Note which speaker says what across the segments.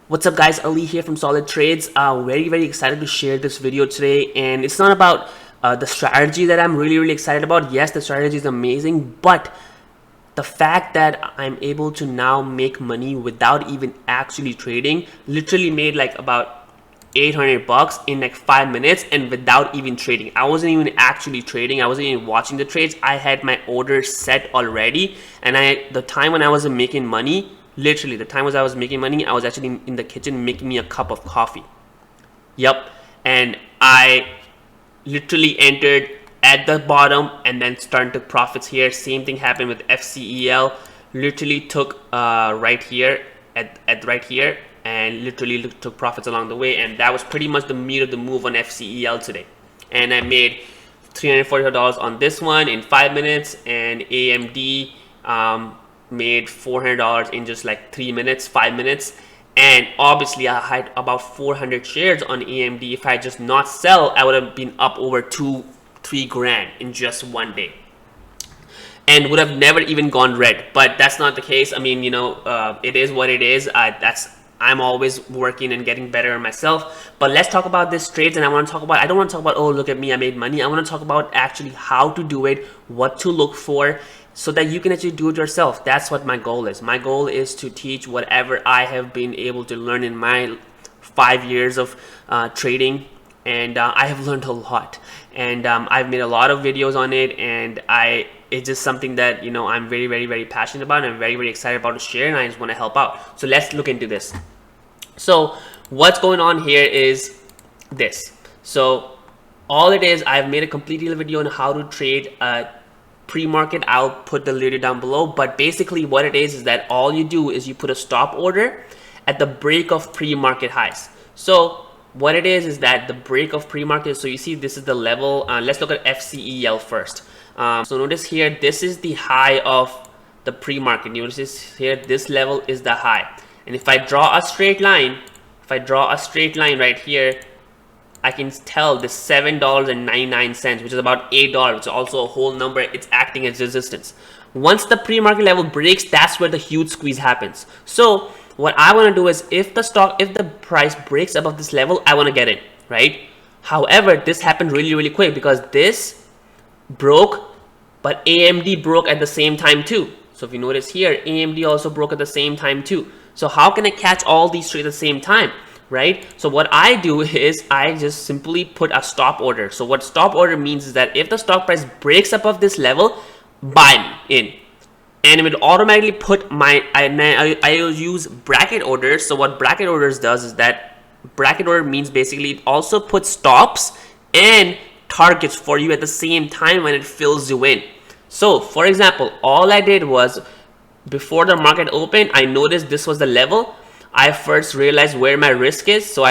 Speaker 1: What's up guys, Ali here from Solid Trades. Very excited to share this video today, and it's not about the strategy that I'm really excited about. Yes, the strategy is amazing, but the fact that I'm able to now make money without even actually trading, literally made like about 800 bucks in like 5 minutes and without even trading. I wasn't even actually trading. I wasn't even watching the trades. I had my orders set already, and the time when I wasn't making money, literally the time I was making money, I was actually in the kitchen making me a cup of coffee. Yep. And I literally entered at the bottom and then started to profits here. Same thing happened with FCEL. Literally took right here at right here, and literally took profits along the way, and that was pretty much the meat of the move on FCEL today. And I made $345 on this one in 5 minutes, and AMD made $400 in just like 3 minutes, 5 minutes. And obviously I had about 400 shares on AMD. If I just not sell, I would have been up over 2-3 grand in just one day, and would have never even gone red. But that's not the case. I mean, you know, it is what it is. I'm always working and getting better myself. But let's talk about this trades, and I don't want to talk about, oh, look at me, I made money. I want to talk about actually how to do it, what to look for, so that you can actually do it yourself. That's what my goal is. My goal is to teach whatever I have been able to learn in my 5 years of trading, and I have learned a lot, and I've made a lot of videos on it, and it's just something that, you know, I'm very passionate about, and I'm very excited about to share, and I just want to help out. So let's look into this. So what's going on here is this. So all it is, I've made a complete video on how to trade pre-market. I'll put the video down below, but basically what it is that all you do is you put a stop order at the break of pre-market highs. So what it is that the break of pre-market, so you see this is the level. Let's look at FCEL first. So notice here, this is the high of the pre-market. Notice here, this level is the high, and if I draw a straight line, right here, I can tell this $7.99, which is about $8, which is also a whole number. It's acting as resistance. Once the pre-market level breaks, that's where the huge squeeze happens. So what I want to do is, if the price breaks above this level, I want to get in, right? However, this happened really quick, because this broke, but AMD broke at the same time too. So if you notice here, AMD also broke at the same time too. So how can I catch all these trades at the same time, right? So what I do is I just simply put a stop order. So what stop order means is that if the stock price breaks above this level, buy me in, and it would automatically put my, I'll use bracket orders. So what bracket orders does is that bracket order means basically it also puts stops and targets for you at the same time when it fills you in. So for example, all I did was, before the market opened, I noticed this was the level. I first realized where my risk is. So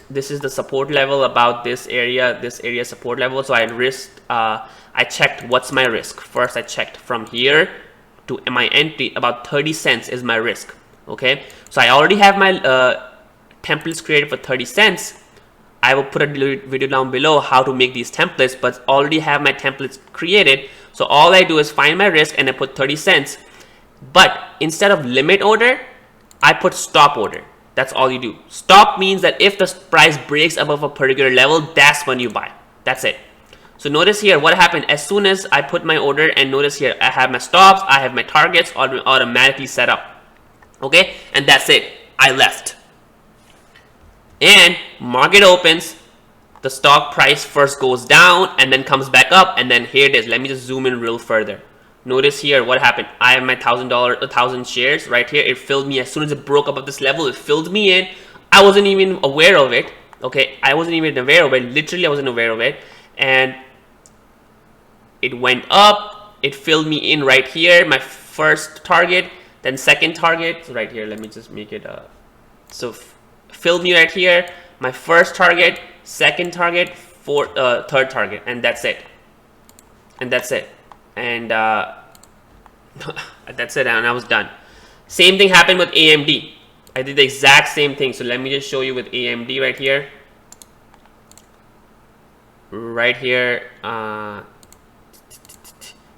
Speaker 1: this is the support level, about this area support level. So I checked what's my risk. First I checked from here to my entry, about 30 cents is my risk. Okay, so I already have my templates created for 30 cents. I will put a video down below how to make these templates, but already have my templates created. So all I do is find my risk and I put 30 cents. But instead of limit order, I put stop order. That's all you do. Stop means that if the price breaks above a particular level, that's when you buy. That's it. So notice here what happened. As soon as I put my order, and notice here, I have my stops, I have my targets automatically set up. Okay, and that's it. I left. And market opens, the stock price first goes down and then comes back up, and then here it is. Let me just zoom in real further. Notice here what happened. I have my $1,000 shares right here. It filled me as soon as it broke above this level. It filled me in. I wasn't even aware of it. Okay, I wasn't even aware of it. Literally, I wasn't aware of it, and it went up. It filled me in right here. My first target, then second target. So right here, let me just make it so filled me right here. My first target, second target, third target, and that's it. And that's it. And that's it, and I was done. Same thing happened with AMD. I did the exact same thing. So let me just show you with AMD right here.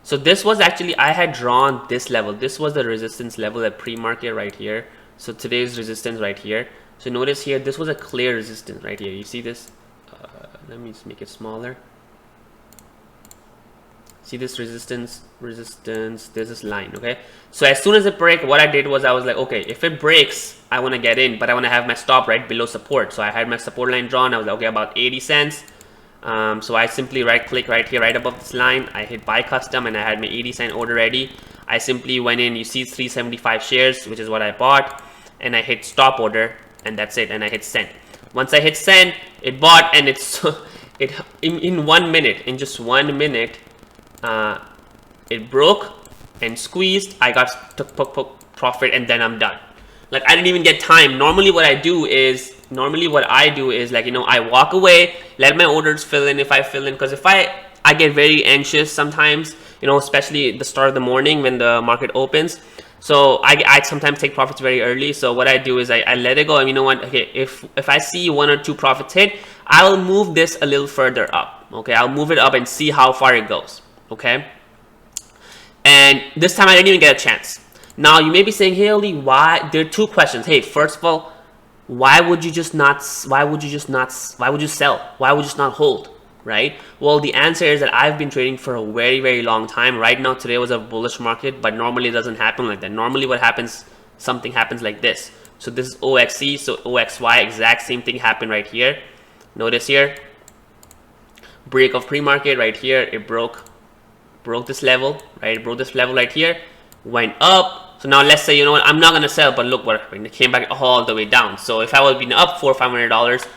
Speaker 1: So this was actually, I had drawn this level. This was the resistance level at pre-market right here. So today's resistance right here. So notice here, this was a clear resistance right here. You see this? Let me just make it smaller. See this resistance, there's this line, okay? So as soon as it breaks, what I did was I was like, okay, if it breaks, I want to get in, but I want to have my stop right below support. So I had my support line drawn. I was like, okay, about 80 cents. So I simply right click right here, right above this line. I hit buy custom and I had my 80-cent order ready. I simply went in, you see 375 shares, which is what I bought, and I hit stop order, and that's it, and I hit send. Once I hit send, it bought, and it's in 1 minute, in just 1 minute, it broke and squeezed. I got took profit, and then I'm done. Like, I didn't even get time. Normally what I do is like, you know, I walk away, let my orders fill in if I fill in, because if I get very anxious sometimes, you know, especially at the start of the morning when the market opens. So I sometimes take profits very early. So what I do is I let it go, and you know what, okay, if I see 1 or 2 profits hit, I will move this a little further up. Okay, I'll move it up and see how far it goes. Okay, and this time I didn't even get a chance. Now you may be saying, hey Ali, why? There are 2 questions. Hey, first of all, why would you sell? Why would you just not hold? Right? Well, the answer is that I've been trading for a very, very long time. Right now, today was a bullish market, but normally it doesn't happen like that. Normally what happens, something happens like this. So this is OXE, so OXY, exact same thing happened right here. Notice here, break of pre-market right here, it broke this level, right? It broke this level right here, went up. So now let's say, you know what, I'm not going to sell, but look what happened. It came back all the way down. So if I would have been up $400 or $500,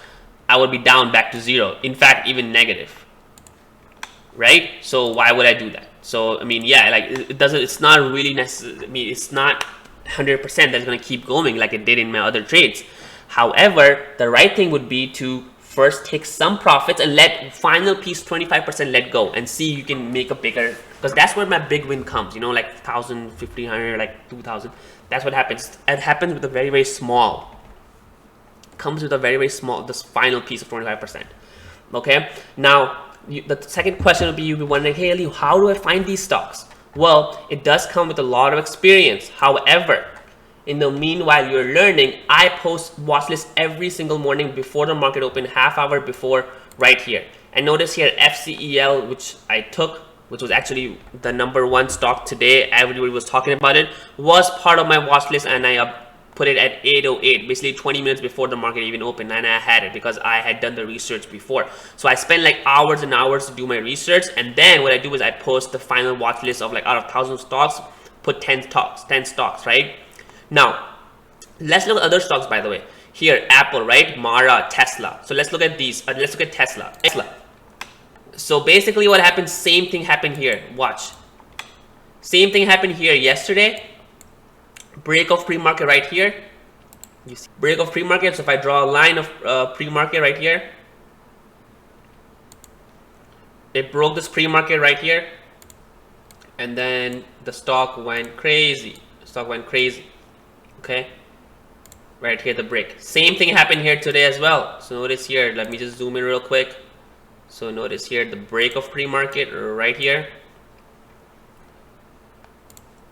Speaker 1: I would be down back to 0. In fact, even negative, right? So why would I do that? So, I mean, yeah, like it's not really necessary. I mean, it's not 100% that's going to keep going like it did in my other trades. However, the right thing would be to first take some profits and let final piece 25% let go and see you can make a bigger, because that's where my big win comes, you know, like 1,000, 1,500, like 2,000. That's what happens. It happens with a very, very small, comes with a very, very small, this final piece of 25%. Okay, now the second question would be, you'll be wondering, hey Ali, how do I find these stocks? Well, it does come with a lot of experience. However, in the meanwhile you're learning, I post watch list every single morning before the market open, half hour before, right here. And notice here FCEL, which I took, which was actually the #1 stock today, everybody was talking about it, was part of my watch list, and I put it at 8:08, basically 20 minutes before the market even opened, and I had it because I had done the research before. So I spent like hours and hours to do my research, and then what I do is I post the final watch list of like out of 1,000 stocks, put 10 stocks, right? Now, let's look at other stocks, by the way. Here, Apple, right? Mara, Tesla. So let's look at these. Let's look at Tesla. So basically what happened, same thing happened here. Watch. Same thing happened here yesterday. Break of pre-market right here. You see, break of pre-market. So if I draw a line of pre-market right here, it broke this pre-market right here, and then the stock went crazy. Okay, right here, the break. Same thing happened here today as well. So notice here, let me just zoom in real quick. So notice here the break of pre-market right here.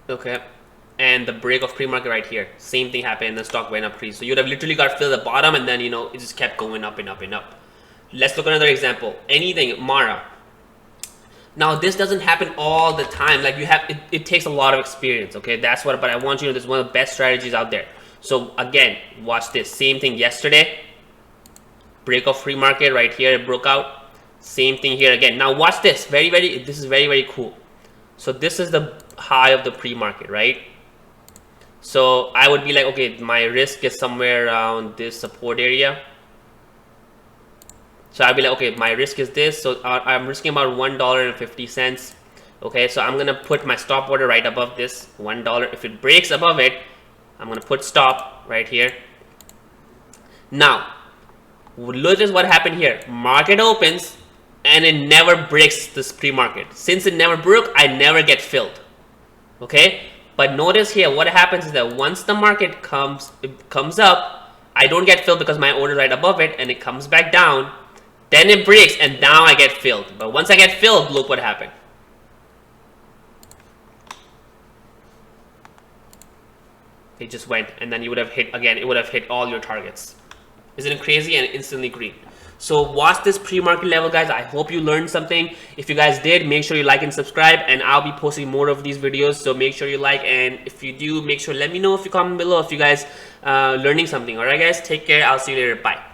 Speaker 1: Okay, and the break of pre-market right here. Same thing happened, and the stock went up crazy. So you'd have literally got filled at the bottom, and then, you know, it just kept going up and up and up. Let's look at another example. Anything, Mara. Now this doesn't happen all the time. Like, you have, it takes a lot of experience. Okay, that's what. But I want you to know this is one of the best strategies out there. So again, watch this. Same thing yesterday. Break of pre-market right here. It broke out. Same thing here again. Now watch this. This is very, very cool. So this is the high of the pre-market, right? So I would be like, okay, my risk is somewhere around this support area. So I'll be like, okay, my risk is this. So I'm risking about $1.50. Okay, so I'm gonna put my stop order right above this $1. If it breaks above it, I'm gonna put stop right here. Now, look at what happened here. Market opens and it never breaks this pre-market. Since it never broke, I never get filled. Okay, but notice here what happens is that once the market comes up, I don't get filled because my order is right above it, and it comes back down. Then it breaks, and now I get filled. But once I get filled, look what happened. It just went, and then you would have hit again. It would have hit all your targets. Isn't it crazy? And instantly green. So watch this pre-market level, guys. I hope you learned something. If you guys did, make sure you like and subscribe, and I'll be posting more of these videos. So make sure you like, and if you do, make sure let me know if you comment below if you guys learning something. All right, guys, take care. I'll see you later. Bye.